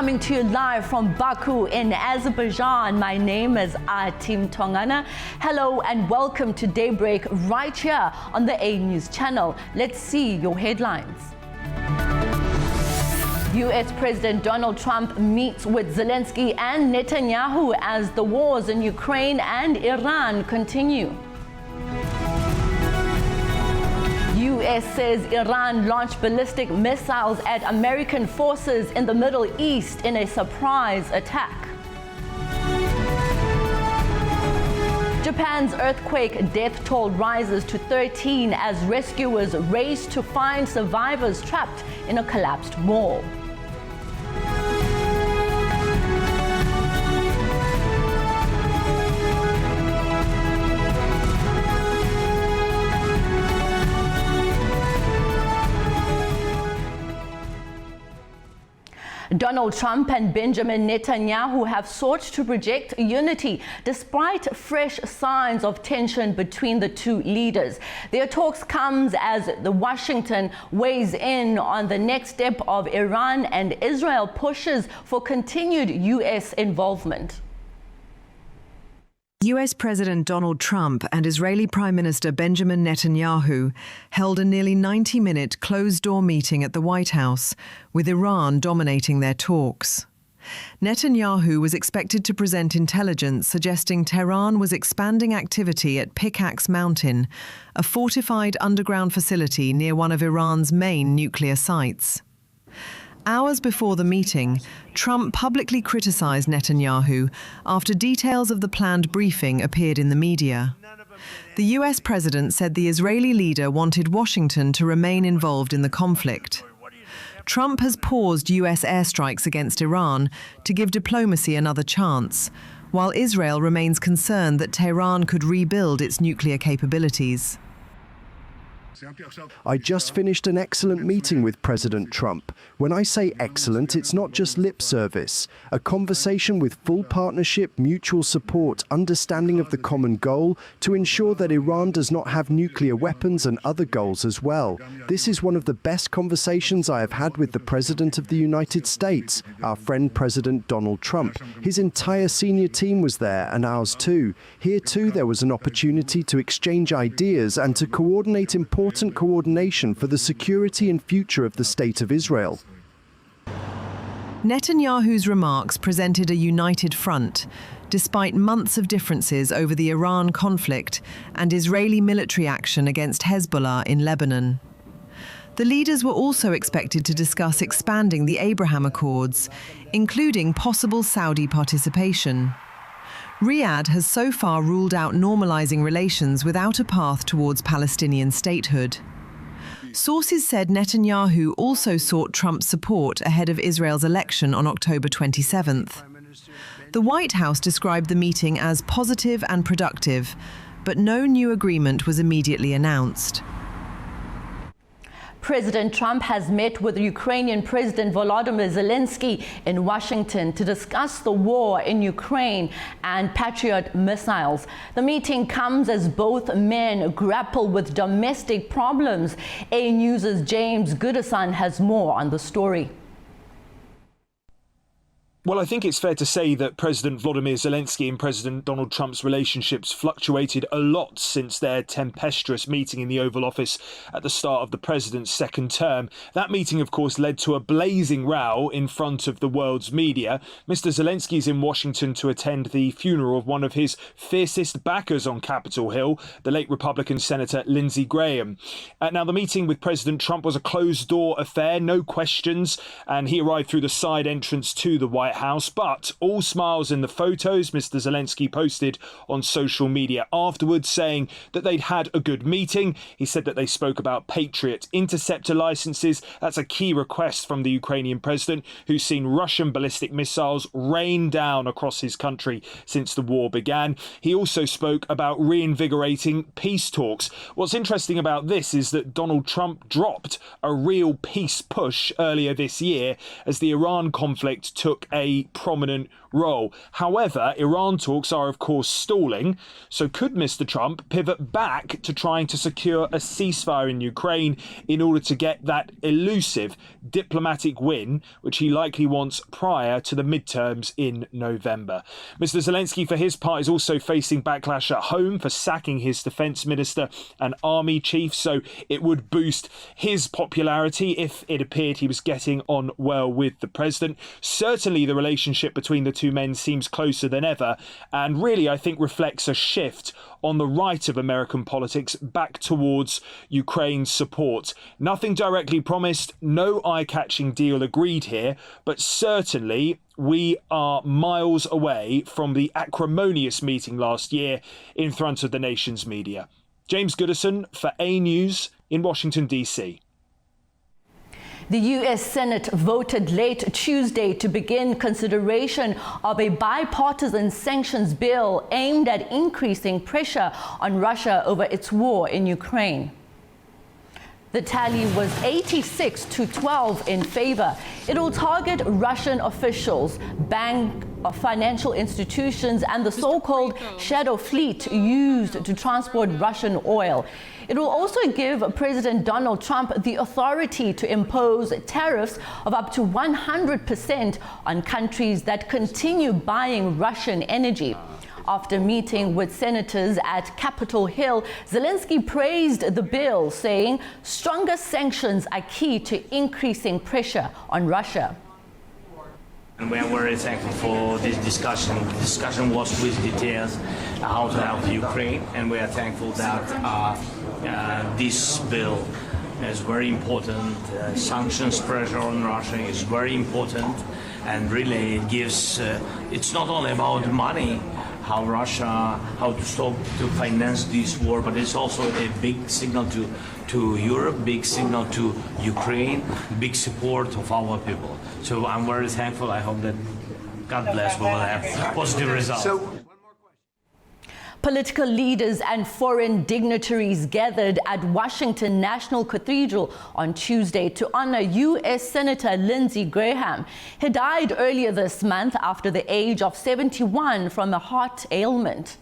coming to you live from Baku in Azerbaijan. My name is Atim Tongana. Hello and welcome to Daybreak right here on the A News channel. Let's see your headlines. US President Donald Trump meets with Zelenskyy and Netanyahu as the wars in Ukraine and Iran continue. US says Iran launched ballistic missiles at American forces in the Middle East in a surprise attack. Japan's earthquake death toll rises to 13 as rescuers race to find survivors trapped in a collapsed mall. Donald Trump and Benjamin Netanyahu have sought to project unity despite fresh signs of tension between the two leaders. Their talks comes as Washington weighs in on the next step of Iran and Israel pushes for continued US involvement. US President Donald Trump and Israeli Prime Minister Benjamin Netanyahu held a nearly 90-minute closed-door meeting at the White House, with Iran dominating their talks. Netanyahu was expected to present intelligence suggesting Tehran was expanding activity at Pickaxe Mountain, a fortified underground facility near one of Iran's main nuclear sites. Hours before the meeting, Trump publicly criticized Netanyahu after details of the planned briefing appeared in the media. The US president said the Israeli leader wanted Washington to remain involved in the conflict. Trump has paused US airstrikes against Iran to give diplomacy another chance, while Israel remains concerned that Tehran could rebuild its nuclear capabilities. I just finished an excellent meeting with President Trump. When I say excellent, it's not just lip service. A conversation with full partnership, mutual support, understanding of the common goal to ensure that Iran does not have nuclear weapons and other goals as well. This is one of the best conversations I have had with the President of the United States, our friend President Donald Trump. His entire senior team was there and ours too. Here too there was an opportunity to exchange ideas and to coordinate important coordination for the security and future of the State of Israel. Netanyahu's remarks presented a united front, despite months of differences over the Iran conflict and Israeli military action against Hezbollah in Lebanon. The leaders were also expected to discuss expanding the Abraham Accords, including possible Saudi participation. Riyadh has so far ruled out normalizing relations without a path towards Palestinian statehood. Sources said Netanyahu also sought Trump's support ahead of Israel's election on October 27th. The White House described the meeting as positive and productive, but no new agreement was immediately announced. President Trump has met with Ukrainian President Volodymyr Zelenskyy in Washington to discuss the war in Ukraine and Patriot missiles. The meeting comes as both men grapple with domestic problems. A News' James Goodison has more on the story. Well, I think it's fair to say that President Volodymyr Zelenskyy and President Donald Trump's relationships fluctuated a lot since their tempestuous meeting in the Oval Office at the start of the president's second term. That meeting, of course, led to a blazing row in front of the world's media. Mr. Zelenskyy is in Washington to attend the funeral of one of his fiercest backers on Capitol Hill, the late Republican Senator Lindsey Graham. Now, the meeting with President Trump was a closed-door affair, no questions, and he arrived through the side entrance to the White House, but all smiles in the photos Mr. Zelenskyy posted on social media afterwards, saying that they'd had a good meeting. He said that they spoke about Patriot interceptor licenses. That's a key request from the Ukrainian president, who's seen Russian ballistic missiles rain down across his country since the war began. He also spoke about reinvigorating peace talks. What's interesting about this is that Donald Trump dropped a real peace push earlier this year as the Iran conflict took a a prominent role. However, Iran talks are of course stalling, so could Mr. Trump pivot back to trying to secure a ceasefire in Ukraine in order to get that elusive diplomatic win, which he likely wants prior to the midterms in November? Mr. Zelenskyy, for his part, is also facing backlash at home for sacking his defense minister and army chief, so it would boost his popularity if it appeared he was getting on well with the president. Certainly the relationship between the two men seems closer than ever, and really I think reflects a shift on the right of American politics back towards Ukraine's support. Nothing directly promised, no eye-catching deal agreed here, but certainly we are miles away from the acrimonious meeting last year in front of the nation's media. James Goodison for A News in Washington, D.C. The U.S. Senate voted late Tuesday to begin consideration of a bipartisan sanctions bill aimed at increasing pressure on Russia over its war in Ukraine. The tally was 86-12 in favor. It will target Russian officials, financial institutions, and the so-called shadow fleet used to transport Russian oil. It will also give President Donald Trump the authority to impose tariffs of up to 100% on countries that continue buying Russian energy. After meeting with senators at Capitol Hill, Zelenskyy praised the bill, saying stronger sanctions are key to increasing pressure on Russia. And we are very thankful for this discussion. The discussion was with details how to help Ukraine, and we are thankful that this bill is very important. Sanctions pressure on Russia is very important, and really it gives, it's not only about money, how to stop to finance this war, but it's also a big signal to Europe, big signal to Ukraine, big support of our people. So I'm very thankful. I hope that, God bless, we will have positive results. Political leaders and foreign dignitaries gathered at Washington National Cathedral on Tuesday to honor U.S. Senator Lindsey Graham. He died earlier this month after the age of 71 from a heart ailment.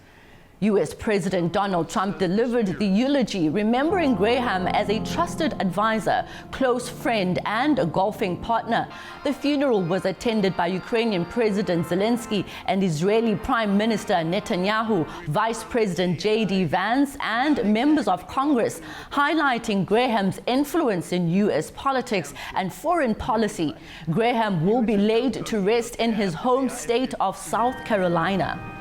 U.S. President Donald Trump delivered the eulogy, remembering Graham as a trusted advisor, close friend, and a golfing partner. The funeral was attended by Ukrainian President Zelenskyy and Israeli Prime Minister Netanyahu, Vice President J.D. Vance, and members of Congress, highlighting Graham's influence in U.S. politics and foreign policy. Graham will be laid to rest in his home state of South Carolina.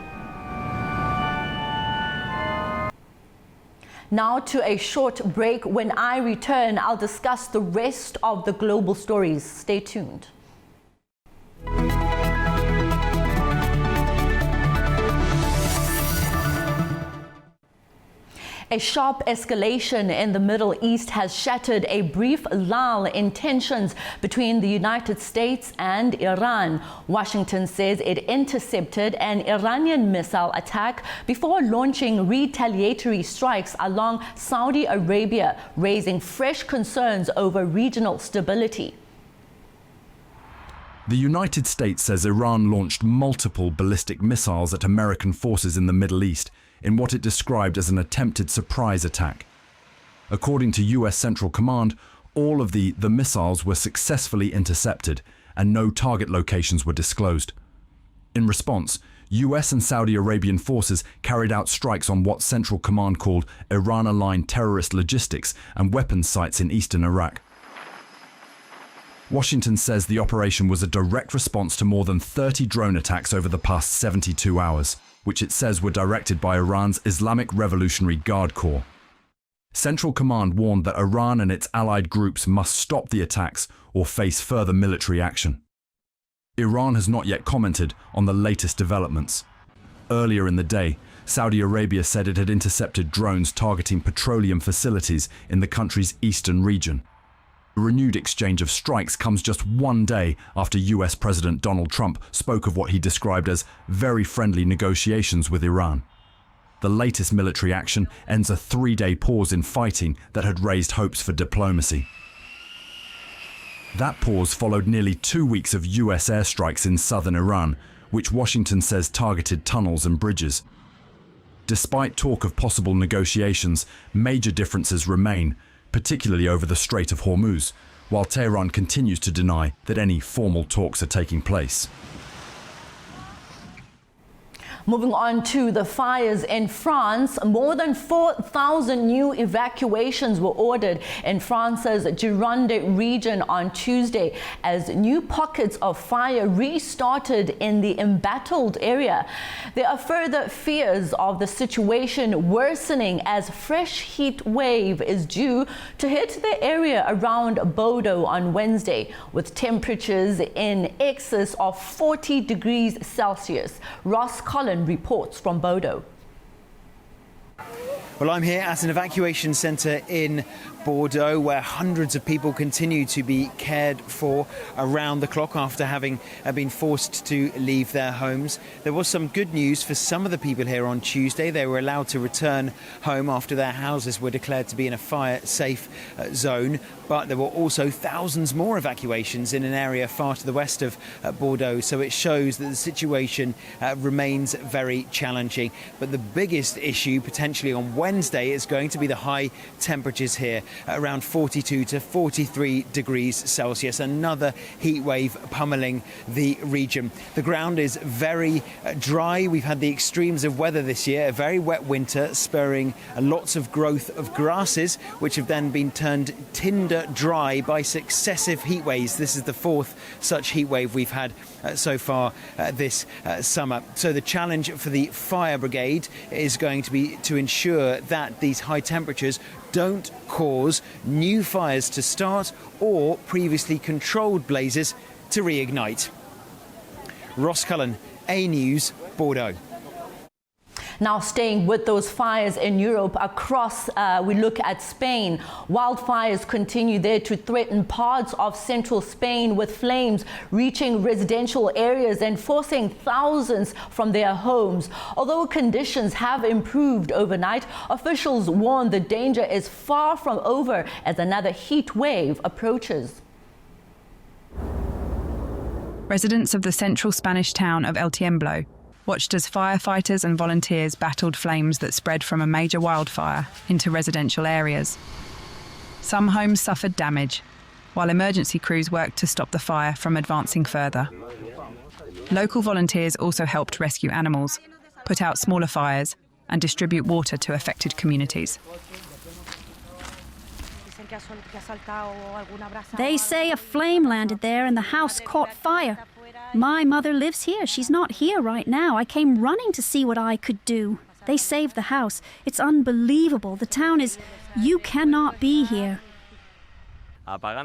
Now to a short break. When I return, I'll discuss the rest of the global stories. Stay tuned. A sharp escalation in the Middle East has shattered a brief lull in tensions between the United States and Iran. Washington says it intercepted an Iranian missile attack before launching retaliatory strikes along Saudi Arabia, raising fresh concerns over regional stability. The United States says Iran launched multiple ballistic missiles at American forces in the Middle East in what it described as an attempted surprise attack. According to US Central Command, all of the missiles were successfully intercepted and no target locations were disclosed. In response, US and Saudi Arabian forces carried out strikes on what Central Command called Iran-aligned terrorist logistics and weapons sites in eastern Iraq. Washington says the operation was a direct response to more than 30 drone attacks over the past 72 hours, which it says were directed by Iran's Islamic Revolutionary Guard Corps. Central Command warned that Iran and its allied groups must stop the attacks or face further military action. Iran has not yet commented on the latest developments. Earlier in the day, Saudi Arabia said it had intercepted drones targeting petroleum facilities in the country's eastern region. The renewed exchange of strikes comes just one day after US President Donald Trump spoke of what he described as very friendly negotiations with Iran. The latest military action ends a 3-day pause in fighting that had raised hopes for diplomacy. That pause followed nearly 2 weeks of US airstrikes in southern Iran, which Washington says targeted tunnels and bridges. Despite talk of possible negotiations, major differences remain, particularly over the Strait of Hormuz, while Tehran continues to deny that any formal talks are taking place. Moving on to the fires in France, more than 4,000 new evacuations were ordered in France's Gironde region on Tuesday as new pockets of fire restarted in the embattled area. There are further fears of the situation worsening as fresh heat wave is due to hit the area around Bordeaux on Wednesday, with temperatures in excess of 40 degrees Celsius. Ross Collins reports from Bordeaux. Well, I'm here at an evacuation centre in Bordeaux where hundreds of people continue to be cared for around the clock after having been forced to leave their homes. There was some good news for some of the people here on Tuesday. They were allowed to return home after their houses were declared to be in a fire-safe zone. But there were also thousands more evacuations in an area far to the west of Bordeaux. So it shows that the situation remains very challenging. But the biggest issue potentially on Wednesday is going to be the high temperatures here, around 42 to 43 degrees Celsius. Another heat wave pummeling the region. The ground is very dry. We've had the extremes of weather this year, a very wet winter, spurring lots of growth of grasses, which have then been turned tinder dry by successive heat waves. This is the fourth such heat wave we've had so far this summer. So the challenge for the fire brigade is going to be to ensure that these high temperatures don't cause new fires to start or previously controlled blazes to reignite. Ross Cullen, A News, Bordeaux. Now, staying with those fires in Europe across, we look at Spain. Wildfires continue there to threaten parts of central Spain, with flames reaching residential areas and forcing thousands from their homes. Although conditions have improved overnight, officials warn the danger is far from over as another heat wave approaches. Residents of the central Spanish town of El Tiemblo watched as firefighters and volunteers battled flames that spread from a major wildfire into residential areas. Some homes suffered damage, while emergency crews worked to stop the fire from advancing further. Local volunteers also helped rescue animals, put out smaller fires, and distribute water to affected communities. They say a flame landed there and the house caught fire. My mother lives here. She's not here right now. I came running to see what I could do. They saved the house. It's unbelievable. The town is... You cannot be here.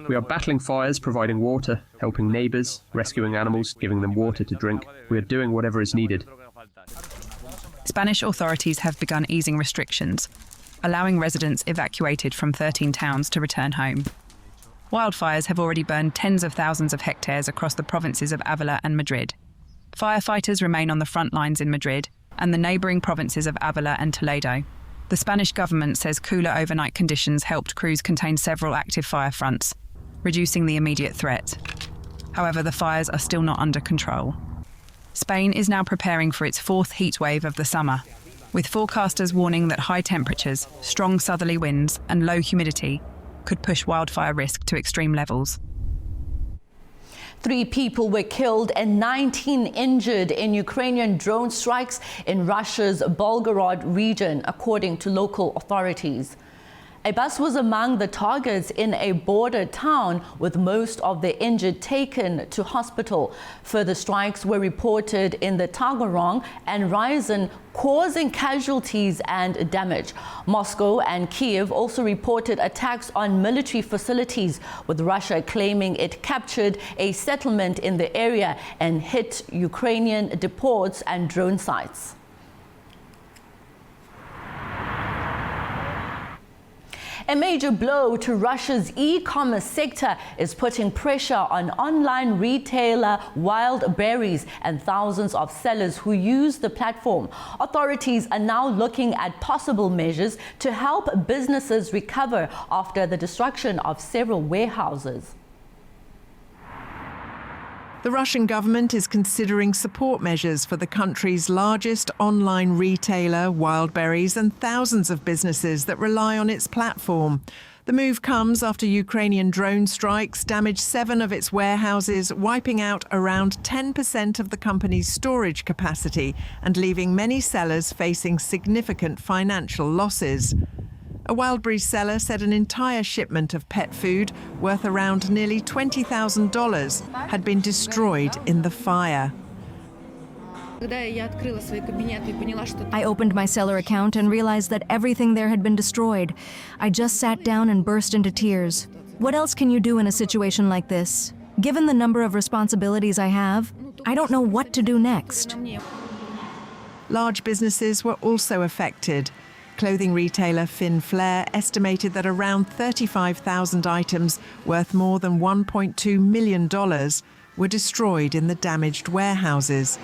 We are battling fires, providing water, helping neighbours, rescuing animals, giving them water to drink. We are doing whatever is needed. Spanish authorities have begun easing restrictions, allowing residents evacuated from 13 towns to return home. Wildfires have already burned tens of thousands of hectares across the provinces of Avila and Madrid. Firefighters remain on the front lines in Madrid and the neighbouring provinces of Avila and Toledo. The Spanish government says cooler overnight conditions helped crews contain several active fire fronts, reducing the immediate threat. However, the fires are still not under control. Spain is now preparing for its fourth heat wave of the summer, with forecasters warning that high temperatures, strong southerly winds and low humidity could push wildfire risk to extreme levels. 3 people were killed and 19 injured in Ukrainian drone strikes in Russia's Belgorod region, according to local authorities. A bus was among the targets in a border town, with most of the injured taken to hospital. Further strikes were reported in the Tagarong and Ryazan, causing casualties and damage. Moscow and Kiev also reported attacks on military facilities, with Russia claiming it captured a settlement in the area and hit Ukrainian depots and drone sites. A major blow to Russia's e-commerce sector is putting pressure on online retailer Wildberries and thousands of sellers who use the platform. Authorities are now looking at possible measures to help businesses recover after the destruction of several warehouses. The Russian government is considering support measures for the country's largest online retailer, Wildberries, and thousands of businesses that rely on its platform. The move comes after Ukrainian drone strikes damaged 7 of its warehouses, wiping out around 10% of the company's storage capacity and leaving many sellers facing significant financial losses. A Wildberries seller said an entire shipment of pet food, worth around nearly $20,000, had been destroyed in the fire. I opened my seller account and realized that everything there had been destroyed. I just sat down and burst into tears. What else can you do in a situation like this? Given the number of responsibilities I have, I don't know what to do next. Large businesses were also affected. Clothing retailer Finn Flair estimated that around 35,000 items worth more than $1.2 million were destroyed in the damaged warehouses.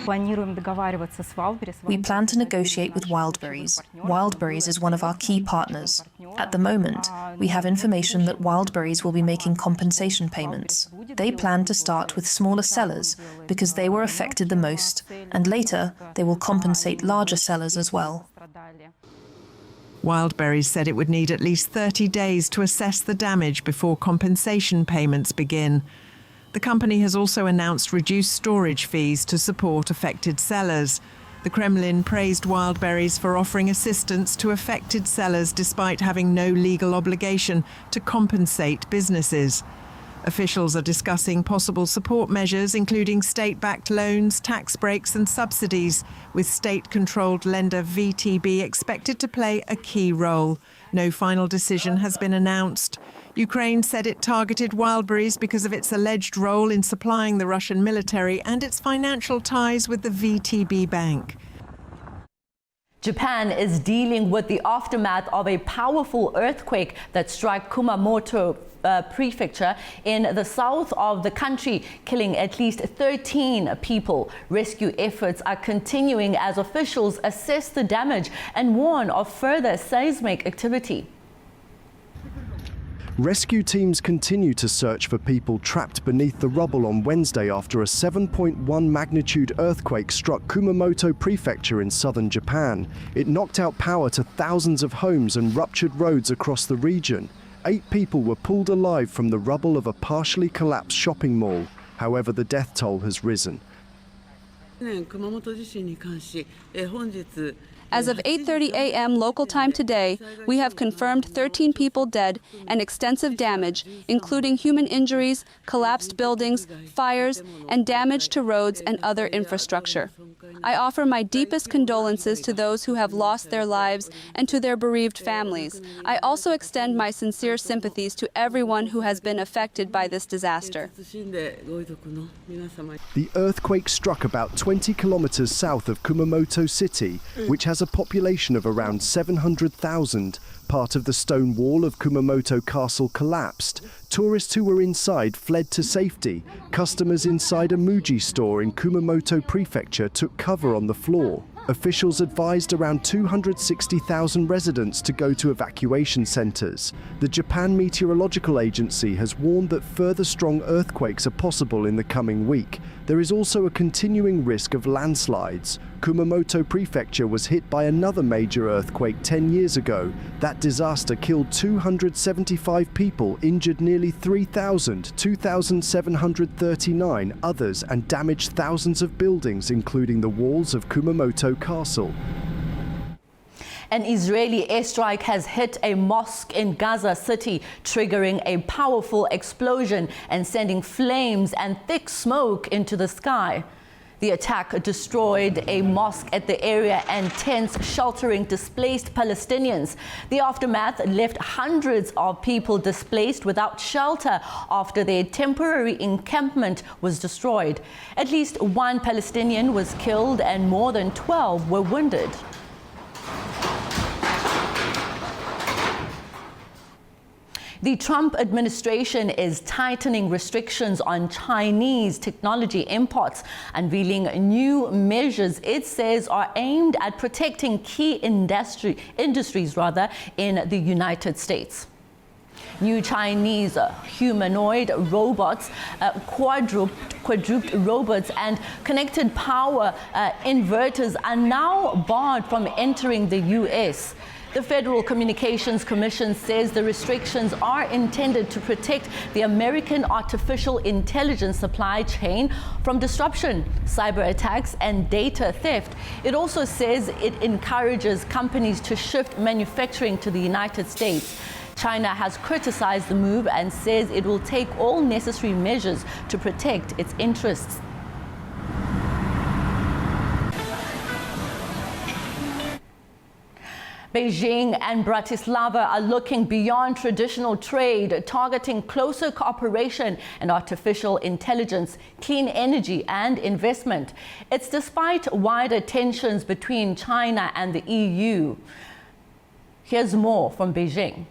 We plan to negotiate with Wildberries. Wildberries is one of our key partners. At the moment, we have information that Wildberries will be making compensation payments. They plan to start with smaller sellers because they were affected the most, and later they will compensate larger sellers as well. Wildberries said it would need at least 30 days to assess the damage before compensation payments begin. The company has also announced reduced storage fees to support affected sellers. The Kremlin praised Wildberries for offering assistance to affected sellers despite having no legal obligation to compensate businesses. Officials are discussing possible support measures, including state-backed loans, tax breaks and subsidies, with state-controlled lender VTB expected to play a key role. No final decision has been announced. Ukraine said it targeted Wildberries because of its alleged role in supplying the Russian military and its financial ties with the VTB bank. Japan is dealing with the aftermath of a powerful earthquake that struck Kumamoto prefecture in the south of the country, killing at least 13 people. Rescue efforts are continuing as officials assess the damage and warn of further seismic activity. Rescue teams continue to search for people trapped beneath the rubble on Wednesday after a 7.1 magnitude earthquake struck Kumamoto prefecture in southern Japan. It knocked out power to thousands of homes and ruptured roads across the region. 8 people were pulled alive from the rubble of a partially collapsed shopping mall. However, the death toll has risen. As of 8:30 a.m. local time today, we have confirmed 13 people dead and extensive damage, including human injuries, collapsed buildings, fires, and damage to roads and other infrastructure. I offer my deepest condolences to those who have lost their lives and to their bereaved families. I also extend my sincere sympathies to everyone who has been affected by this disaster. The earthquake struck about 20 kilometers south of Kumamoto City, which has a population of around 700,000. Part of the stone wall of Kumamoto Castle collapsed. Tourists who were inside fled to safety. Customers inside a Muji store in Kumamoto Prefecture took cover on the floor. Officials advised around 260,000 residents to go to evacuation centers. The Japan Meteorological Agency has warned that further strong earthquakes are possible in the coming week. There is also a continuing risk of landslides. Kumamoto Prefecture was hit by another major earthquake 10 years ago. That disaster killed 275 people, injured nearly 2,739 others, and damaged thousands of buildings, including the walls of Kumamoto Castle. An Israeli airstrike has hit a mosque in Gaza City, triggering a powerful explosion and sending flames and thick smoke into the sky. The attack destroyed a mosque at the area and tents sheltering displaced Palestinians. The aftermath left hundreds of people displaced without shelter after their temporary encampment was destroyed. At least 1 Palestinian was killed and more than 12 were wounded. The Trump administration is tightening restrictions on Chinese technology imports, unveiling new measures it says are aimed at protecting key industries in the United States. New Chinese humanoid robots, quadruped robots and connected power inverters are now barred from entering the US. The Federal Communications Commission says the restrictions are intended to protect the American artificial intelligence supply chain from disruption, cyber attacks, and data theft. It also says it encourages companies to shift manufacturing to the United States. China has criticized the move and says it will take all necessary measures to protect its interests. Beijing and Bratislava are looking beyond traditional trade, targeting closer cooperation in artificial intelligence, clean energy and investment. It's despite wider tensions between China and the EU. Here's more from Beijing.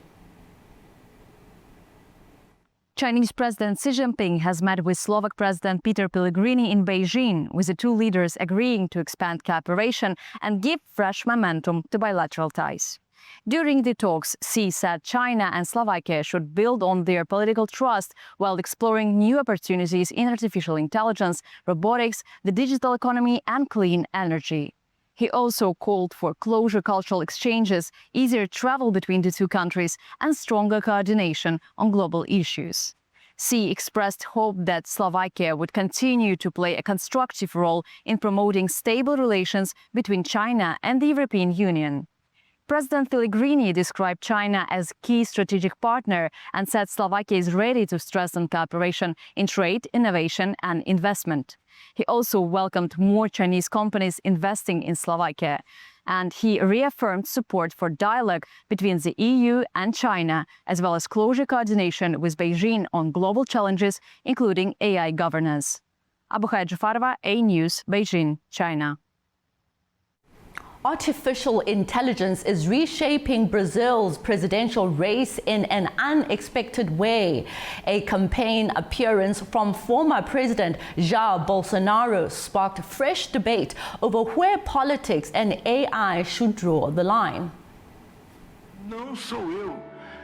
Chinese President Xi Jinping has met with Slovak President Peter Pellegrini in Beijing, with the two leaders agreeing to expand cooperation and give fresh momentum to bilateral ties. During the talks, Xi said China and Slovakia should build on their political trust while exploring new opportunities in artificial intelligence, robotics, the digital economy, and clean energy. He also called for closer cultural exchanges, easier travel between the two countries, and stronger coordination on global issues. Xi expressed hope that Slovakia would continue to play a constructive role in promoting stable relations between China and the European Union. President Pellegrini described China as key strategic partner and said Slovakia is ready to strengthen cooperation in trade, innovation, and investment. He also welcomed more Chinese companies investing in Slovakia, and he reaffirmed support for dialogue between the EU and China, as well as closer coordination with Beijing on global challenges, including AI governance. Abukhaya Jafarova, A News, Beijing, China. Artificial intelligence is reshaping Brazil's presidential race in an unexpected way. A campaign appearance from former President Jair Bolsonaro sparked fresh debate over where politics and AI should draw the line.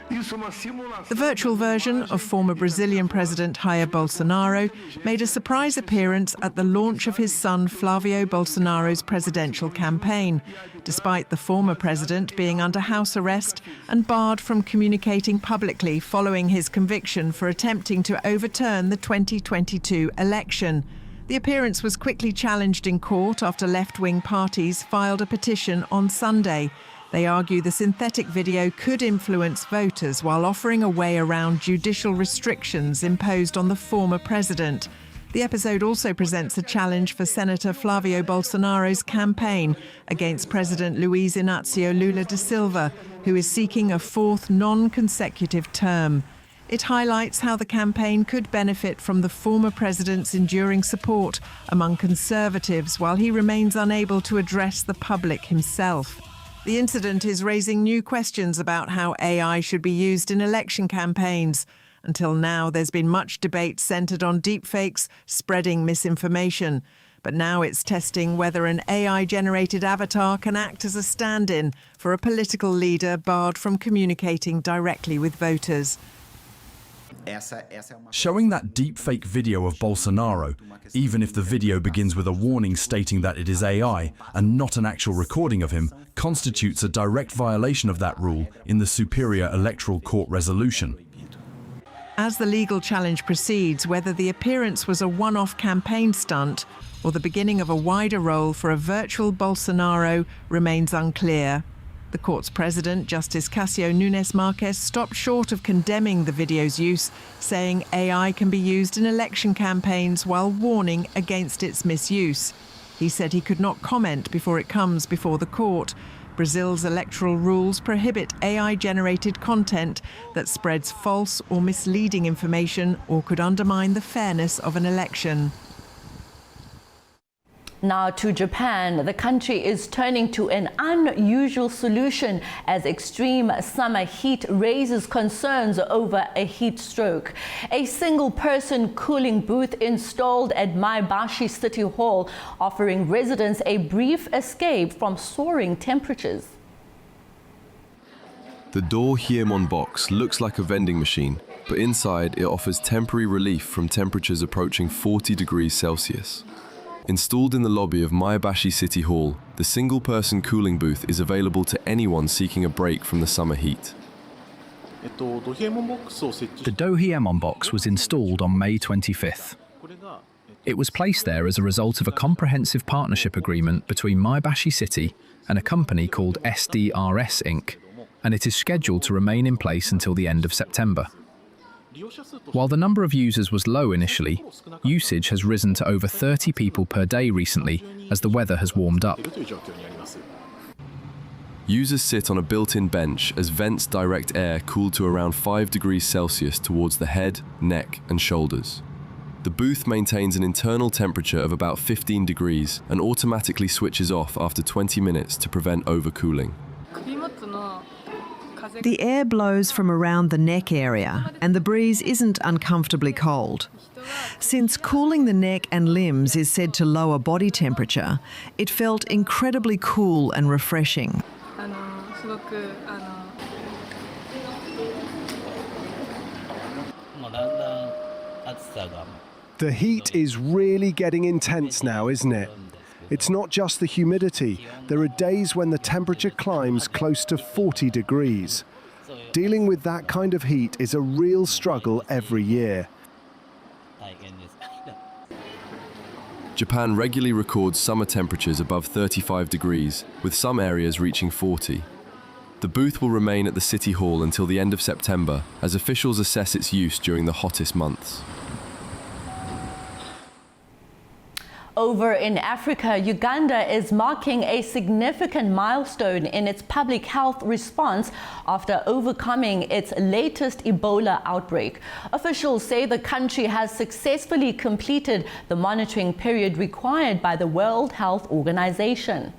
The virtual version of former Brazilian President Jair Bolsonaro made a surprise appearance at the launch of his son Flavio Bolsonaro's presidential campaign, despite the former president being under house arrest and barred from communicating publicly following his conviction for attempting to overturn the 2022 election. The appearance was quickly challenged in court after left-wing parties filed a petition on Sunday. They argue the synthetic video could influence voters while offering a way around judicial restrictions imposed on the former president. The episode also presents a challenge for Senator Flavio Bolsonaro's campaign against President Luiz Inácio Lula da Silva, who is seeking a fourth non-consecutive term. It highlights how the campaign could benefit from the former president's enduring support among conservatives while he remains unable to address the public himself. The incident is raising new questions about how AI should be used in election campaigns. Until now, there's been much debate centred on deepfakes spreading misinformation. But now it's testing whether an AI-generated avatar can act as a stand-in for a political leader barred from communicating directly with voters. Showing that deepfake video of Bolsonaro, even if the video begins with a warning stating that it is AI and not an actual recording of him, constitutes a direct violation of that rule in the Superior Electoral Court resolution. As the legal challenge proceeds, whether the appearance was a one-off campaign stunt or the beginning of a wider role for a virtual Bolsonaro remains unclear. The court's president, Justice Cássio Nunes Marques, stopped short of condemning the video's use, saying AI can be used in election campaigns while warning against its misuse. He said he could not comment before it comes before the court. Brazil's electoral rules prohibit AI-generated content that spreads false or misleading information or could undermine the fairness of an election. Now to Japan. The country is turning to an unusual solution as extreme summer heat raises concerns over a heat stroke. A single-person cooling booth installed at Maebashi City Hall, offering residents a brief escape from soaring temperatures. The Daybreak box looks like a vending machine, but inside it offers temporary relief from temperatures approaching 40 degrees Celsius. Installed in the lobby of Maebashi City Hall, the single-person cooling booth is available to anyone seeking a break from the summer heat. The Daybreak box was installed on May 25th. It was placed there as a result of a comprehensive partnership agreement between Maebashi City and a company called SDRS Inc., and it is scheduled to remain in place until the end of September. While the number of users was low initially, usage has risen to over 30 people per day recently as the weather has warmed up. Users sit on a built-in bench as vents direct air cooled to around 5 degrees Celsius towards the head, neck and shoulders. The booth maintains an internal temperature of about 15 degrees and automatically switches off after 20 minutes to prevent overcooling. The air blows from around the neck area and the breeze isn't uncomfortably cold. Since cooling the neck and limbs is said to lower body temperature, it felt incredibly cool and refreshing. The heat is really getting intense now, isn't it? It's not just the humidity. There are days when the temperature climbs close to 40 degrees. Dealing with that kind of heat is a real struggle every year. Japan regularly records summer temperatures above 35 degrees, with some areas reaching 40. The booth will remain at the City Hall until the end of September, as officials assess its use during the hottest months. Over in Africa, Uganda is marking a significant milestone in its public health response after overcoming its latest Ebola outbreak. Officials say the country has successfully completed the monitoring period required by the World Health Organization.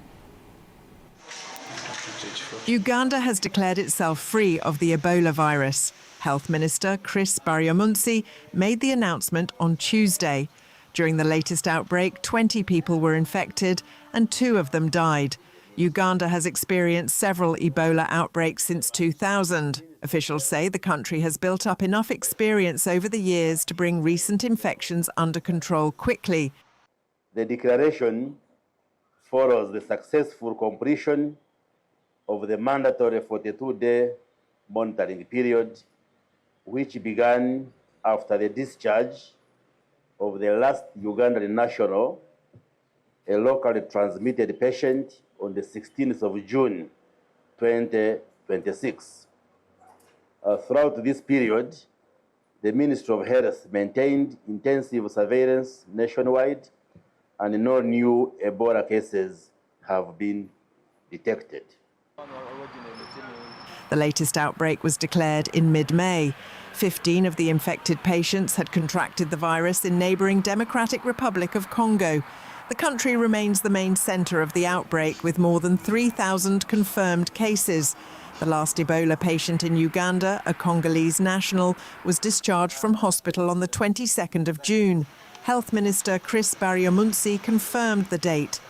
Uganda has declared itself free of the Ebola virus. Health Minister Chris Baryamunsi made the announcement on Tuesday. During the latest outbreak, 20 people were infected and 2 of them died. Uganda has experienced several Ebola outbreaks since 2000. Officials say the country has built up enough experience over the years to bring recent infections under control quickly. The declaration follows the successful completion of the mandatory 42-day monitoring period, which began after the discharge of the last Ugandan national, a locally transmitted patient, on the 16th of June 2026. Throughout this period, the Ministry of Health maintained intensive surveillance nationwide, and no new Ebola cases have been detected. The latest outbreak was declared in mid-May. 15 of the infected patients had contracted the virus in neighbouring Democratic Republic of Congo. The country remains the main centre of the outbreak, with more than 3,000 confirmed cases. The last Ebola patient in Uganda, a Congolese national, was discharged from hospital on the 22nd of June. Health Minister Chris Baryamunsi confirmed the date.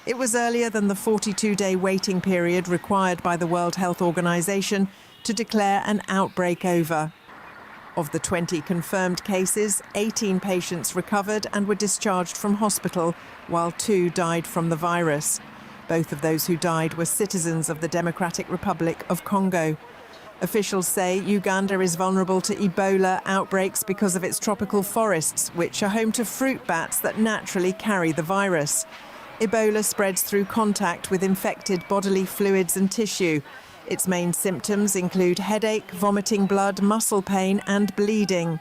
It was earlier than the 42-day waiting period required by the World Health Organization to declare an outbreak over. Of the 20 confirmed cases, 18 patients recovered and were discharged from hospital, while 2 died from the virus. Both of those who died were citizens of the Democratic Republic of Congo. Officials say Uganda is vulnerable to Ebola outbreaks because of its tropical forests, which are home to fruit bats that naturally carry the virus. Ebola spreads through contact with infected bodily fluids and tissue. Its main symptoms include headache, vomiting blood, muscle pain and bleeding.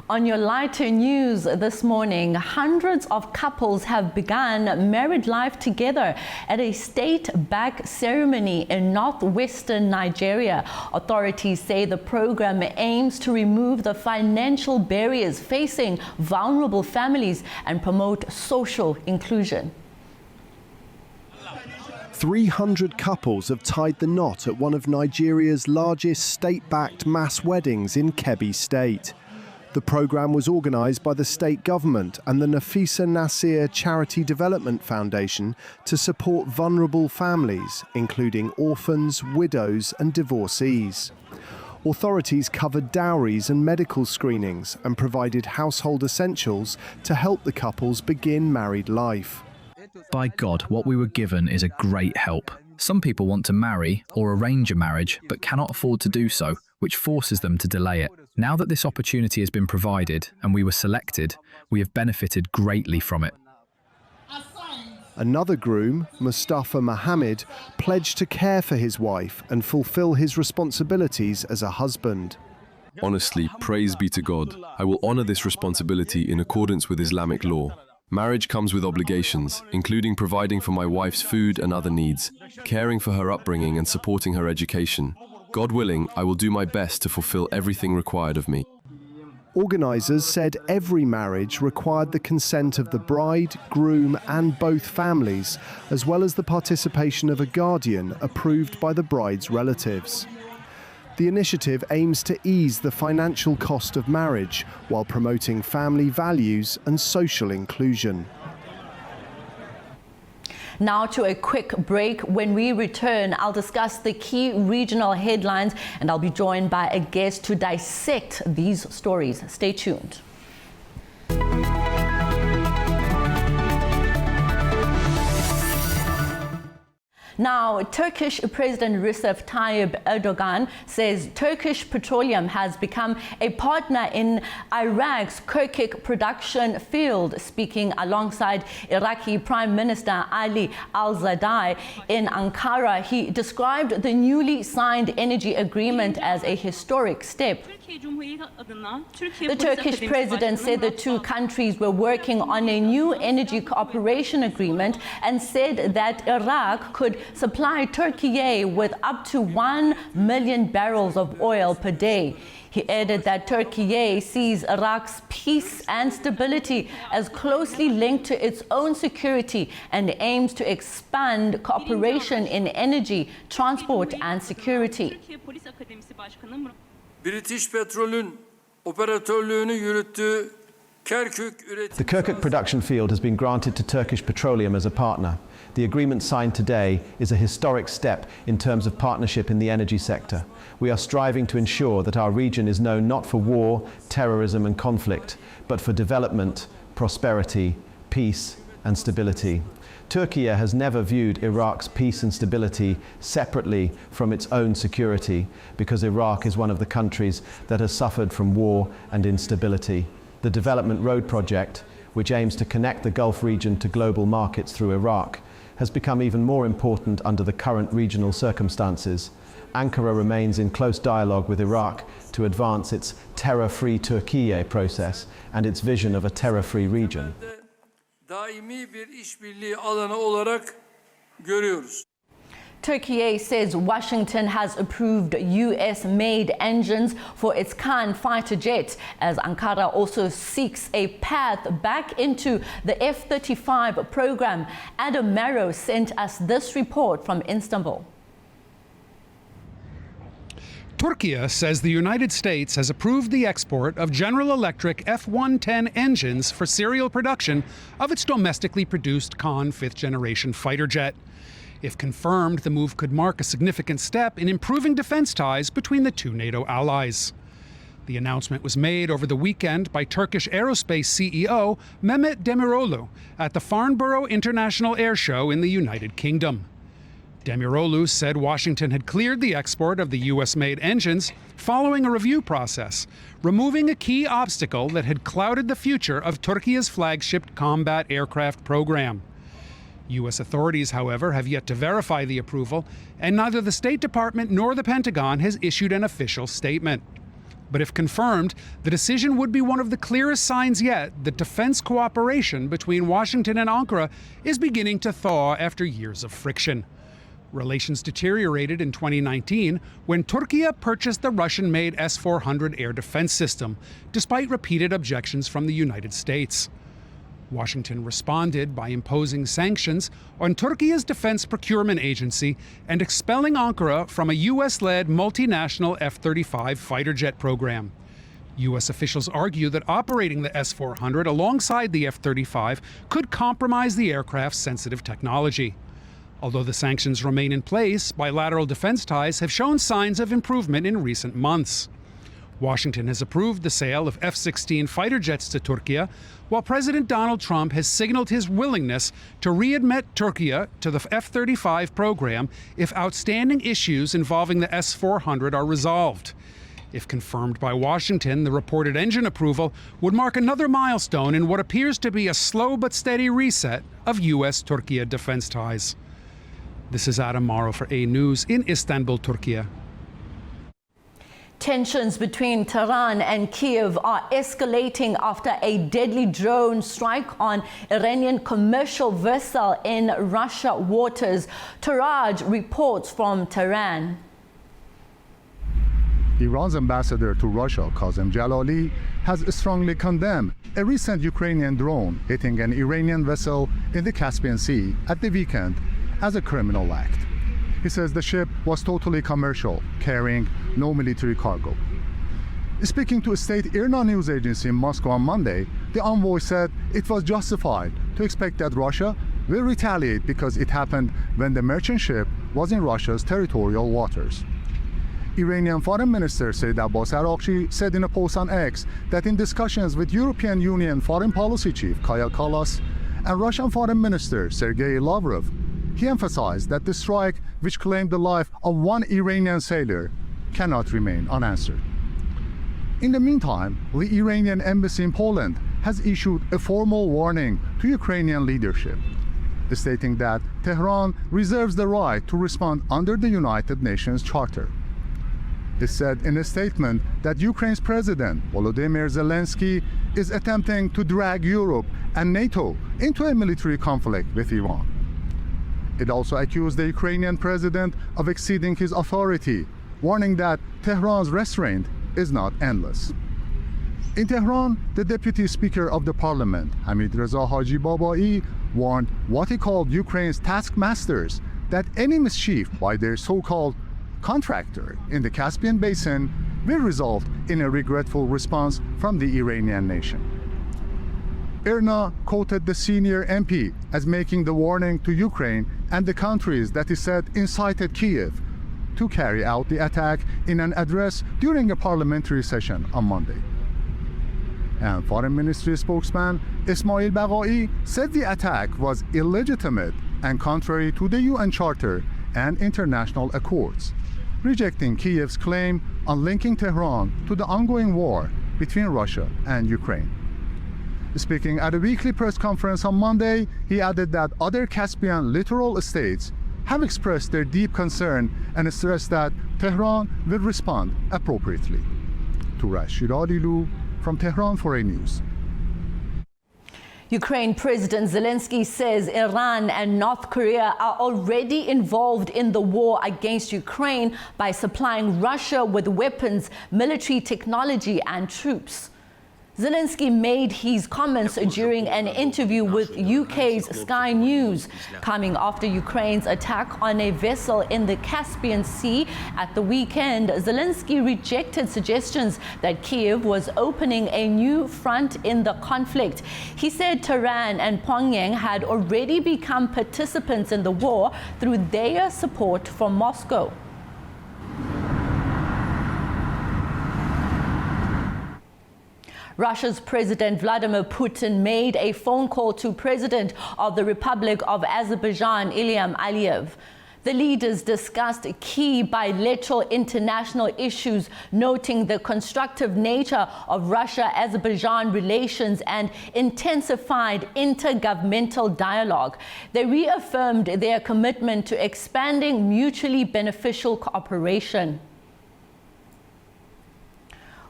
On your lighter news this morning, hundreds of couples have begun married life together at a state-backed ceremony in northwestern Nigeria. Authorities say the program aims to remove the financial barriers facing vulnerable families and promote social inclusion. 300 couples have tied the knot at one of Nigeria's largest state-backed mass weddings in Kebbi State. The programme was organised by the state government and the Nafisa Nasir Charity Development Foundation to support vulnerable families, including orphans, widows and divorcees. Authorities covered dowries and medical screenings and provided household essentials to help the couples begin married life. By God, what we were given is a great help. Some people want to marry or arrange a marriage but cannot afford to do so, which forces them to delay it. Now that this opportunity has been provided and we were selected, we have benefited greatly from it. Another groom, Mustafa Mohammed, pledged to care for his wife and fulfill his responsibilities as a husband. Honestly, praise be to God. I will honor this responsibility in accordance with Islamic law. Marriage comes with obligations, including providing for my wife's food and other needs, caring for her upbringing and supporting her education. God willing, I will do my best to fulfill everything required of me. Organisers said every marriage required the consent of the bride, groom and both families, as well as the participation of a guardian approved by the bride's relatives. The initiative aims to ease the financial cost of marriage while promoting family values and social inclusion. Now to a quick break. When we return, I'll discuss the key regional headlines and I'll be joined by a guest to dissect these stories. Stay tuned. Now, Turkish President Recep Tayyip Erdogan says Turkish Petroleum has become a partner in Iraq's Kirkuk production field. Speaking alongside Iraqi Prime Minister Ali al-Zaidi in Ankara, he described the newly signed energy agreement as a historic step. The Turkish president said the two countries were working on a new energy cooperation agreement and said that Iraq could supply Turkey with up to 1 million barrels of oil per day. He added that Turkey sees Iraq's peace and stability as closely linked to its own security and aims to expand cooperation in energy, transport and security. British Petrol'ün operatörlüğünü yürüttüğü The Kirkuk production field has been granted to Turkish Petroleum as a partner. The agreement signed today is a historic step in terms of partnership in the energy sector. We are striving to ensure that our region is known not for war, terrorism and conflict, but for development, prosperity, peace and stability. Turkey has never viewed Iraq's peace and stability separately from its own security, because Iraq is one of the countries that has suffered from war and instability. The Development Road project, which aims to connect the Gulf region to global markets through Iraq, has become even more important under the current regional circumstances. Ankara remains in close dialogue with Iraq to advance its terror-free Turkey process and its vision of a terror-free region. Daimi bir işbirliği alanı olarak görüyoruz. Turkey says Washington has approved US-made engines for its Khan fighter jets, as Ankara also seeks a path back into the F-35 program. Adam Merrow sent us this report from Istanbul. Turkey says the United States has approved the export of General Electric F-110 engines for serial production of its domestically produced Khan fifth-generation fighter jet. If confirmed, the move could mark a significant step in improving defense ties between the two NATO allies. The announcement was made over the weekend by Turkish Aerospace CEO Mehmet Demirolu at the Farnborough International Air Show in the United Kingdom. Demirolu said Washington had cleared the export of the US-made engines following a review process, removing a key obstacle that had clouded the future of Turkey's flagship combat aircraft program. U.S. authorities, however, have yet to verify the approval, and neither the State Department nor the Pentagon has issued an official statement. But if confirmed, the decision would be one of the clearest signs yet that defense cooperation between Washington and Ankara is beginning to thaw after years of friction. Relations deteriorated in 2019 when Turkey purchased the Russian-made S-400 air defense system, despite repeated objections from the United States. Washington responded by imposing sanctions on Turkey's defense procurement agency and expelling Ankara from a US-led multinational F-35 fighter jet program. U.S. officials argue that operating the S-400 alongside the F-35 could compromise the aircraft's sensitive technology. Although the sanctions remain in place, bilateral defense ties have shown signs of improvement in recent months. Washington has approved the sale of F-16 fighter jets to Turkey, while President Donald Trump has signaled his willingness to readmit Turkey to the F-35 program if outstanding issues involving the S-400 are resolved. If confirmed by Washington, the reported engine approval would mark another milestone in what appears to be a slow but steady reset of U.S.-Turkey defense ties. This is Adam Morrow for A News in Istanbul, Turkey. Tensions between Tehran and Kiev are escalating after a deadly drone strike on Iranian commercial vessel in Russia waters. Taraj reports from Tehran. Iran's ambassador to Russia, Qasem Jalali, has strongly condemned a recent Ukrainian drone hitting an Iranian vessel in the Caspian Sea at the weekend as a criminal act. He says the ship was totally commercial, carrying no military cargo. Speaking to a state IRNA news agency in Moscow on Monday, the envoy said it was justified to expect that Russia will retaliate because it happened when the merchant ship was in Russia's territorial waters. Iranian Foreign Minister Said Abbas Araghchi said in a post on X that in discussions with European Union Foreign Policy Chief Kaja Kallas and Russian Foreign Minister Sergei Lavrov, he emphasized that the strike, which claimed the life of one Iranian sailor, cannot remain unanswered. In the meantime, the Iranian embassy in Poland has issued a formal warning to Ukrainian leadership, stating that Tehran reserves the right to respond under the United Nations Charter. It said in a statement that Ukraine's president, Volodymyr Zelenskyy, is attempting to drag Europe and NATO into a military conflict with Iran. It also accused the Ukrainian president of exceeding his authority, warning that Tehran's restraint is not endless. In Tehran, the deputy speaker of the parliament, Hamid Reza Haji Babai, warned what he called Ukraine's taskmasters that any mischief by their so-called contractor in the Caspian Basin will result in a regretful response from the Iranian nation. IRNA quoted the senior MP as making the warning to Ukraine and the countries that he said incited Kiev to carry out the attack in an address during a parliamentary session on Monday. And Foreign Ministry spokesman Ismail Baghai said the attack was illegitimate and contrary to the UN Charter and international accords, rejecting Kiev's claim on linking Tehran to the ongoing war between Russia and Ukraine. Speaking at a weekly press conference on Monday, he added that other Caspian littoral states have expressed their deep concern and stressed that Tehran will respond appropriately. Turash Shiralilu from Tehran for A News. Ukraine President Zelenskyy says Iran and North Korea are already involved in the war against Ukraine by supplying Russia with weapons, military technology and troops. Zelenskyy made his comments during an interview with UK's Sky News, coming after Ukraine's attack on a vessel in the Caspian Sea at the weekend. Zelenskyy rejected suggestions that Kiev was opening a new front in the conflict. He said Tehran and Pyongyang had already become participants in the war through their support from Moscow. Russia's President Vladimir Putin made a phone call to President of the Republic of Azerbaijan, Ilham Aliyev. The leaders discussed key bilateral international issues, noting the constructive nature of Russia-Azerbaijan relations and intensified intergovernmental dialogue. They reaffirmed their commitment to expanding mutually beneficial cooperation.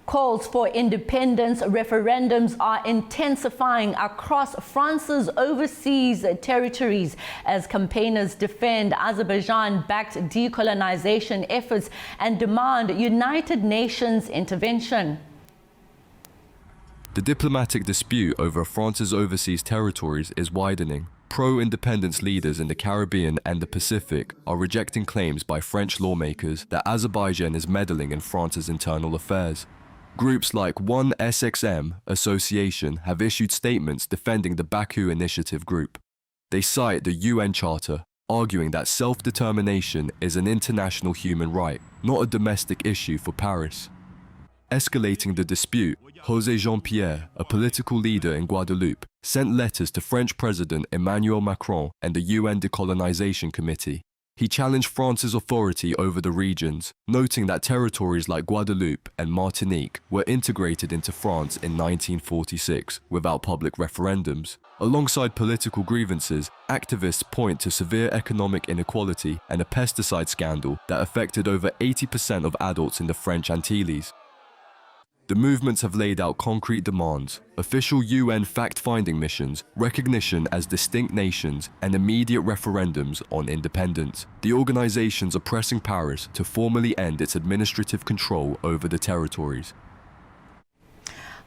Calls for independence referendums are intensifying across France's overseas territories as campaigners defend Azerbaijan-backed decolonization efforts and demand United Nations intervention. The diplomatic dispute over France's overseas territories is widening. Pro-independence leaders in the Caribbean and the Pacific are rejecting claims by French lawmakers that Azerbaijan is meddling in France's internal affairs. Groups like One SXM Association have issued statements defending the Baku Initiative group. They cite the UN Charter, arguing that self-determination is an international human right, not a domestic issue for Paris. Escalating the dispute, José Jean-Pierre, a political leader in Guadeloupe, sent letters to French President Emmanuel Macron and the UN Decolonization Committee. He challenged France's authority over the regions, noting that territories like Guadeloupe and Martinique were integrated into France in 1946 without public referendums. Alongside political grievances, activists point to severe economic inequality and a pesticide scandal that affected over 80% of adults in the French Antilles. The movements have laid out concrete demands: official UN fact-finding missions, recognition as distinct nations, and immediate referendums on independence. The organizations are pressing Paris to formally end its administrative control over the territories.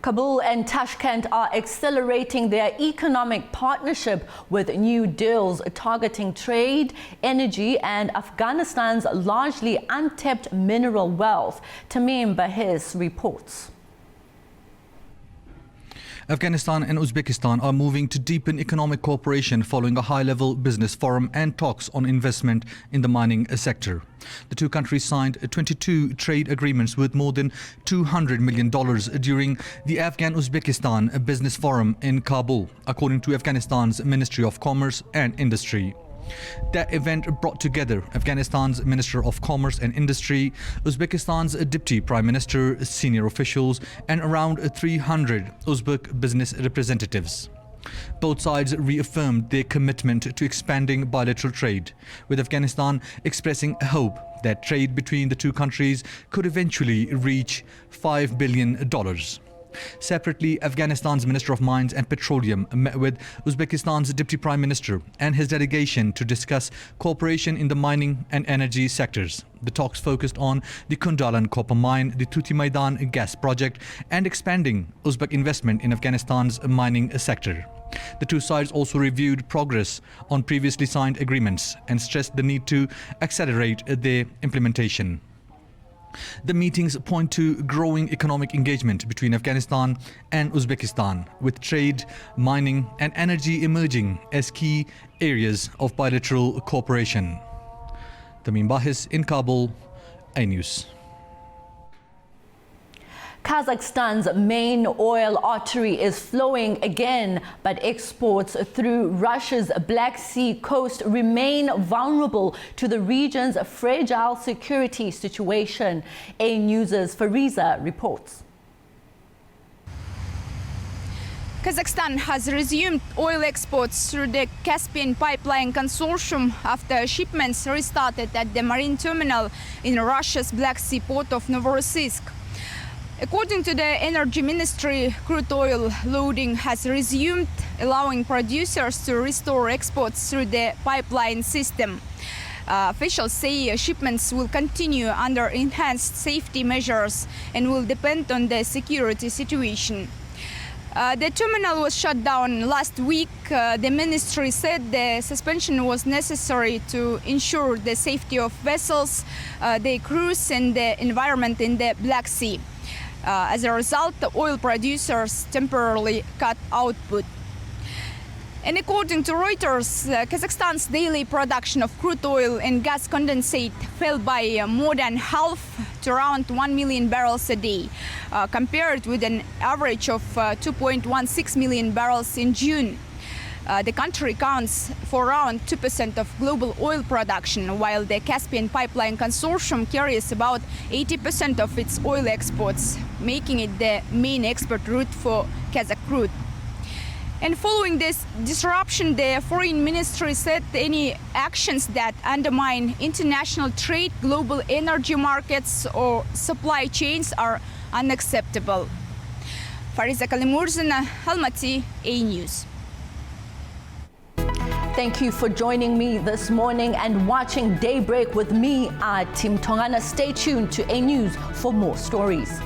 Kabul and Tashkent are accelerating their economic partnership with new deals targeting trade, energy, and Afghanistan's largely untapped mineral wealth. Tamim Bahis reports. Afghanistan and Uzbekistan are moving to deepen economic cooperation following a high-level business forum and talks on investment in the mining sector. The two countries signed 22 trade agreements worth more than $200 million during the Afghan-Uzbekistan Business Forum in Kabul, according to Afghanistan's Ministry of Commerce and Industry. That event brought together Afghanistan's Minister of Commerce and Industry, Uzbekistan's Deputy Prime Minister, senior officials, and around 300 Uzbek business representatives. Both sides reaffirmed their commitment to expanding bilateral trade, with Afghanistan expressing hope that trade between the two countries could eventually reach $5 billion. Separately, Afghanistan's Minister of Mines and Petroleum met with Uzbekistan's Deputy Prime Minister and his delegation to discuss cooperation in the mining and energy sectors. The talks focused on the Kundalan copper mine, the Tuti Maidan gas project, and expanding Uzbek investment in Afghanistan's mining sector. The two sides also reviewed progress on previously signed agreements and stressed the need to accelerate their implementation. The meetings point to growing economic engagement between Afghanistan and Uzbekistan, with trade, mining, and energy emerging as key areas of bilateral cooperation. Tamim Bahis in Kabul, A-News. Kazakhstan's main oil artery is flowing again, but exports through Russia's Black Sea coast remain vulnerable to the region's fragile security situation. A-News' Fariza reports. Kazakhstan has resumed oil exports through the Caspian Pipeline Consortium after shipments restarted at the marine terminal in Russia's Black Sea port of Novorossiysk. According to the Energy Ministry, crude oil loading has resumed, allowing producers to restore exports through the pipeline system. Officials say shipments will continue under enhanced safety measures and will depend on the security situation. The terminal was shut down last week. The ministry said the suspension was necessary to ensure the safety of vessels, their crews, and the environment in the Black Sea. As a result, the oil producers temporarily cut output. And according to Reuters, Kazakhstan's daily production of crude oil and gas condensate fell by more than half to around 1 million barrels a day, compared with an average of 2.16 million barrels in June. The country accounts for around 2% of global oil production, while the Caspian Pipeline Consortium carries about 80% of its oil exports, making it the main export route for Kazakh crude. And following this disruption, the Foreign Ministry said any actions that undermine international trade, global energy markets, or supply chains are unacceptable. Fariza Kalimurzina, Almaty, A-News. Thank you for joining me this morning and watching Daybreak with me, Tim Tongana. Stay tuned to A-News for more stories.